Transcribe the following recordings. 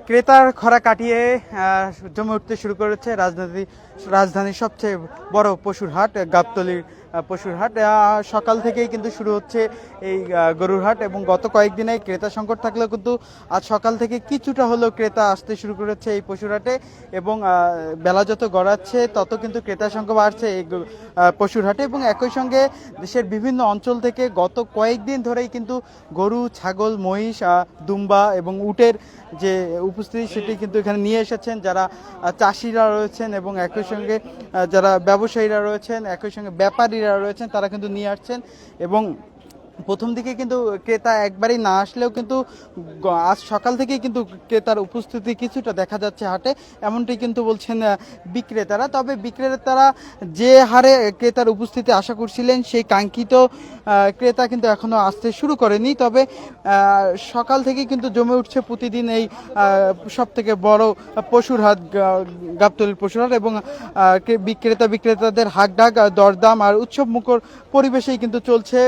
ক্রেতার খরা কাটিয়ে জমে উঠতে শুরু করেছে রাজধানীর সবচেয়ে বড় পশুর হাট গাবতলীর পশুর হাট। সকাল থেকেই কিন্তু শুরু হচ্ছে এই গরুর হাট এবং গত কয়েকদিনে ক্রেতা সংকট থাকলেও কিন্তু আজ সকাল থেকে কিছুটা হলেও ক্রেতা আসতে শুরু করেছে এই পশুর হাটে এবং বেলা যত গড়াচ্ছে তত কিন্তু ক্রেতার সংখ্যা বাড়ছে এই পশুর হাটে। এবং একই সঙ্গে দেশের বিভিন্ন অঞ্চল থেকে গত কয়েকদিন ধরেই কিন্তু গরু, ছাগল, মহিষ, দুম্বা এবং উটের যে উপস্থিতি সেটি কিন্তু এখানে নিয়ে এসেছেন যারা চাষিরা রয়েছেন এবং একই সঙ্গে যারা ব্যবসায়ীরা রয়েছেন, একই সঙ্গে ব্যাপারীরা রয়েছেন, তারা কিন্তু নিয়ে আসছেন। এবং প্রথম দিকে কিন্তু ক্রেতা একবারই না আসলেও কিন্তু আজ সকাল থেকেই কিন্তু ক্রেতার উপস্থিতি কিছুটা দেখা যাচ্ছে হাটে, এমনটি কিন্তু বলছেন বিক্রেতারা। তবে বিক্রেতারা যে হারে ক্রেতার উপস্থিতি আশা করছিলেন সেই কাঙ্ক্ষিত ক্রেতা কিন্তু এখনও আসতে শুরু করেনি। তবে সকাল থেকে কিন্তু জমে উঠছে প্রতিদিন এই সব থেকে বড় পশুর হাট গাবতলীর পশুর হাট এবং বিক্রেতাদের হাকডাক, দরদাম আর উৎসব মুখর পরিবেশেই কিন্তু চলছে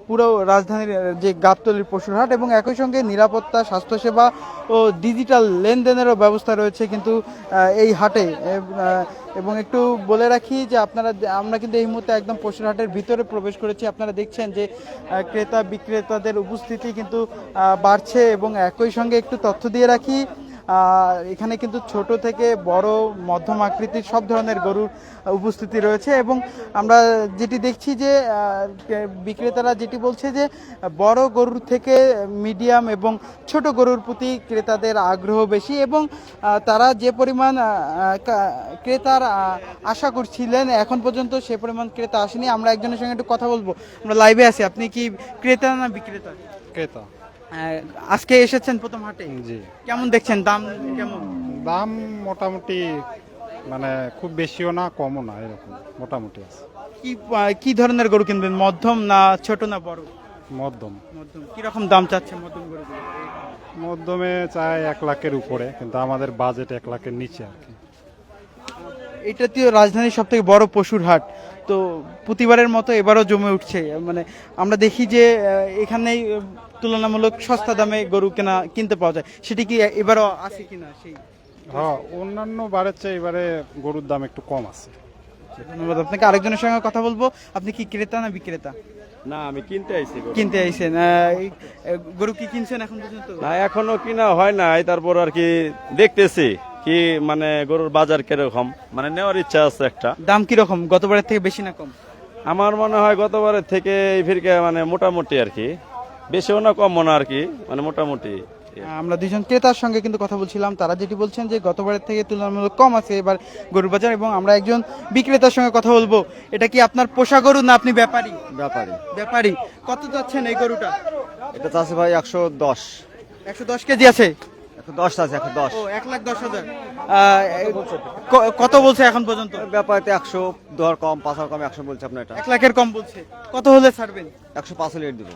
পুরো রাজধানীর যে গাবতলীর পশুর হাট। এবং একই সঙ্গে নিরাপত্তা, স্বাস্থ্যসেবা ও ডিজিটাল লেনদেনেরও ব্যবস্থা রয়েছে কিন্তু এই হাটে। এবং একটু বলে রাখি যে আমরা কিন্তু এই মুহূর্তে একদম পশুর হাটের ভিতরে প্রবেশ করেছি। আপনারা দেখছেন যে ক্রেতা বিক্রেতাদের উপস্থিতি কিন্তু বাড়ছে এবং একই সঙ্গে একটু তথ্য দিয়ে রাখি এখানে কিন্তু ছোট থেকে বড়, মধ্যম আকৃতির সব ধরনের গরুর উপস্থিতি রয়েছে। এবং আমরা যেটি দেখছি যে বিক্রেতারা যেটি বলছে যে বড় গরুর থেকে মিডিয়াম এবং ছোট গরুর প্রতি ক্রেতাদের আগ্রহ বেশি এবং তারা যে পরিমাণ ক্রেতার আশা করছিলেন এখন পর্যন্ত সে পরিমাণ ক্রেতা আসেনি। আমরা একজনের সঙ্গে একটু কথা বলবো। আমরা লাইভে আছি। আপনি কি ক্রেতা না বিক্রেতা? ক্রেতা। আজকে এসেছেন প্রথম হাটে? জি। কেমন দেখছেন দাম? কেমন দাম? মোটামুটি, মানে খুব বেশিও না কমও না, এরকম মোটামুটি আছে। কি ধরনের গরু কিনবেন? মধ্যম না ছোট না বড়? মধ্যম। মধ্যম। কিরকম দাম চাচ্ছে মধ্যম গরুগুলো? মধ্যমে চাই 1 লাখের উপরে, কিন্তু আমাদের বাজেট 1 লাখের নিচে আর কি। এটা তো রাজধানীর সব থেকে বড় পশুর হাট, তো প্রতিবারের মতো এবারও জমে উঠছে। মানে আমরা দেখি যে এখানেই তুলনামূলক সস্তা দামে গরু কিনতে পাওয়া যায়, সেটি কি এবারও আছে কিনা? সেই হ্যাঁ, অন্যান্য বারের চেয়ে এবারে গরুর দাম একটু কম আছে। ধন্যবাদ আপনাকে। আরেকজনের সঙ্গে কথা বলবো। আপনি কি ক্রেতা না বিক্রেতা? না, আমি কিনতে আইছি। কিনতে আইছেন। গরু কি কিনছেন এখন পর্যন্ত? না, এখনো কিনা হয় নাই, তারপর আর কি দেখতেছি কি মানে গরুর বাজার কিরকম, মানে নেওয়ার ইচ্ছা আছে একটা। দাম কিরকম? গতবারের থেকে বেশি না কম? আমার মনে হয় গতবারের থেকে এই ফিরকে মানে মোটামুটি আর কি, বেশিও না কমও না আর কি, মানে মোটামুটি। আমরা দুজন ক্রেতার সঙ্গে কিন্তু কথা বলছিলাম, তারা যেটি বলছেন যে গতবারের থেকে তুলনামূলক কম আছে এবার গরুর বাজার। এবং আমরা একজন বিক্রেতার সঙ্গে কথা বলবো। এটা কি আপনার পোষা গরু না আপনি ব্যাপারী? ব্যাপারী। ব্যাপারী। কত যাচ্ছেন এই গরুটা? এটা চাচ্ছে ভাই 110। 110 কেজি আছে? 110 আছে, 110। ও 1,10,000। কত বলছে এখন পর্যন্ত? ব্যাপারীতে 100 দর কম, 5 কম, 100 বলছে আপনার। এটা 1 লাখের কম বলছে। কত হলে ছাড়বেন? 105 হলে দিব।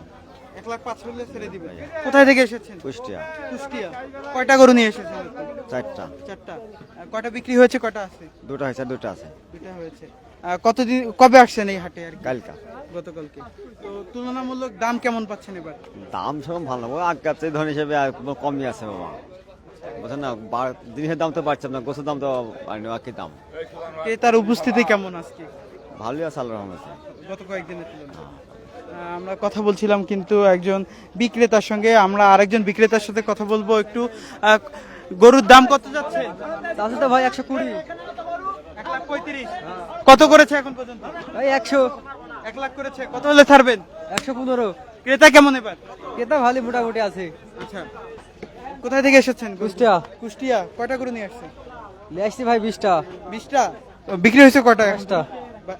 1,05,000 হলে ছেড়ে দিবেন। কোথায় থেকে এসেছেন? কুষ্টিয়া। কুষ্টিয়া। কয়টা গরু নিয়ে এসেছেন? 4টা। 4টা। কয়টা বিক্রি হয়েছে, কয়টা আছে? 2টা হয়েছে, 2টা আছে। 2টা হয়েছে। কতদিন, কবে আসছেন এই হাটে? আর কালকা। গতকালকে। তো তুলনামূলক দাম কেমন পাচ্ছেন এবার? দাম সব ভালো না, আগের চেয়ে ধরুন হিসেবে কমই আছে বাবা, বুঝছেন না? জিনিসের দাম তো বাড়ছে না, গোছের দাম তো একই দাম। ক্রেতার উপস্থিতি কেমন আজকে? ভালোই আছে, আল্লাহর রহমতে। গত কয়েকদিনের তুলনায় আমরা কথা বলছিলাম কিন্তু একজন বিক্রেতার সঙ্গে। আমরা আরেকজন বিক্রেতার সাথে কথা বলবো একটু। গরুর দাম কত যাচ্ছে? তাহলে তো ভাই 120। 1,35,000। কত করেছে এখন পর্যন্ত? ভাই 100। 1 লাখ করেছে। কত হলে ছাড়বেন? 115। ক্রেতা কেমন এবার? ক্রেতা ভালো মোটামুটি আছে। আচ্ছা, কোথায় থেকে এসেছেন? কুষ্টিয়া। কুষ্টিয়া। কয়টা গরু নিয়ে আসছেন? নিয়ে আসছি ভাই 20টা। 20টা। বিক্রি হয়েছে কয়টা? 10টা।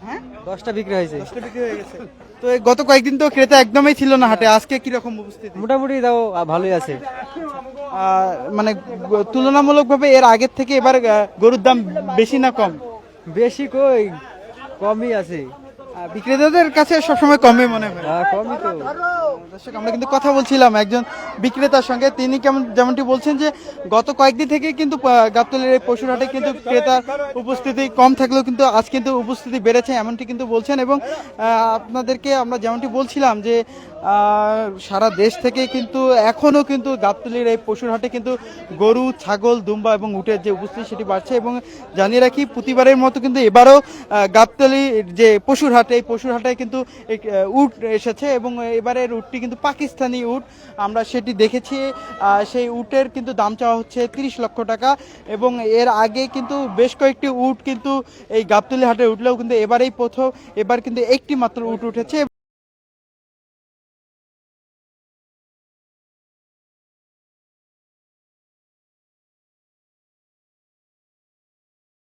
হ্যাঁ, 10টা বিক্রি হয়েছে। 10টা বিক্রি হয়ে গেছে। তো এই গত কয়েকদিন তো ক্রেতা একদমই ছিল না হাটে, আজকে কি রকম উপস্থিতি? মোটামুটি দাও ভালোই আছে। মানে তুলনামূলকভাবে এর আগের থেকে এবার গরুর দাম বেশি না কম? বেশি কই, কমই আছে। বিক্রেতাদের কাছে সবসময় কমই মনে হয়। কমই তো। দর্শক আমরা কিন্তু কথা বলছিলাম একজন বিক্রেতার সঙ্গে, তিনি যেমনটি বলছেন যে গত কয়েকদিন থেকে কিন্তু গাবতলীর এই পশুর হাটে কিন্তু ক্রেতার উপস্থিতি কম থাকলেও কিন্তু আজ কিন্তু উপস্থিতি বেড়েছে এমনটি কিন্তু বলছেন। এবং আপনাদেরকে আমরা যেমনটি বলছিলাম যে সারা দেশ থেকে কিন্তু এখনও কিন্তু গাবতলীর এই পশুর হাটে কিন্তু গরু, ছাগল, দুম্বা এবং উটের যে উপস্থিতি সেটি বাড়ছে। এবং জানিয়ে রাখি প্রতিবারের মতো কিন্তু এবারও গাবতলী যে পশুর হাট, এই পশুর হাটে কিন্তু উট এসেছে এবং এবারের উটটি কিন্তু পাকিস্তানি উট, আমরা সেটি দেখেছি। সেই উটের কিন্তু দাম চাওয়া হচ্ছে 30 লক্ষ টাকা এবং এর আগে কিন্তু বেশ কয়েকটি উট কিন্তু এই গাবতলী হাটে উঠলেও কিন্তু এবার কিন্তু একটি মাত্র উট উঠেছে।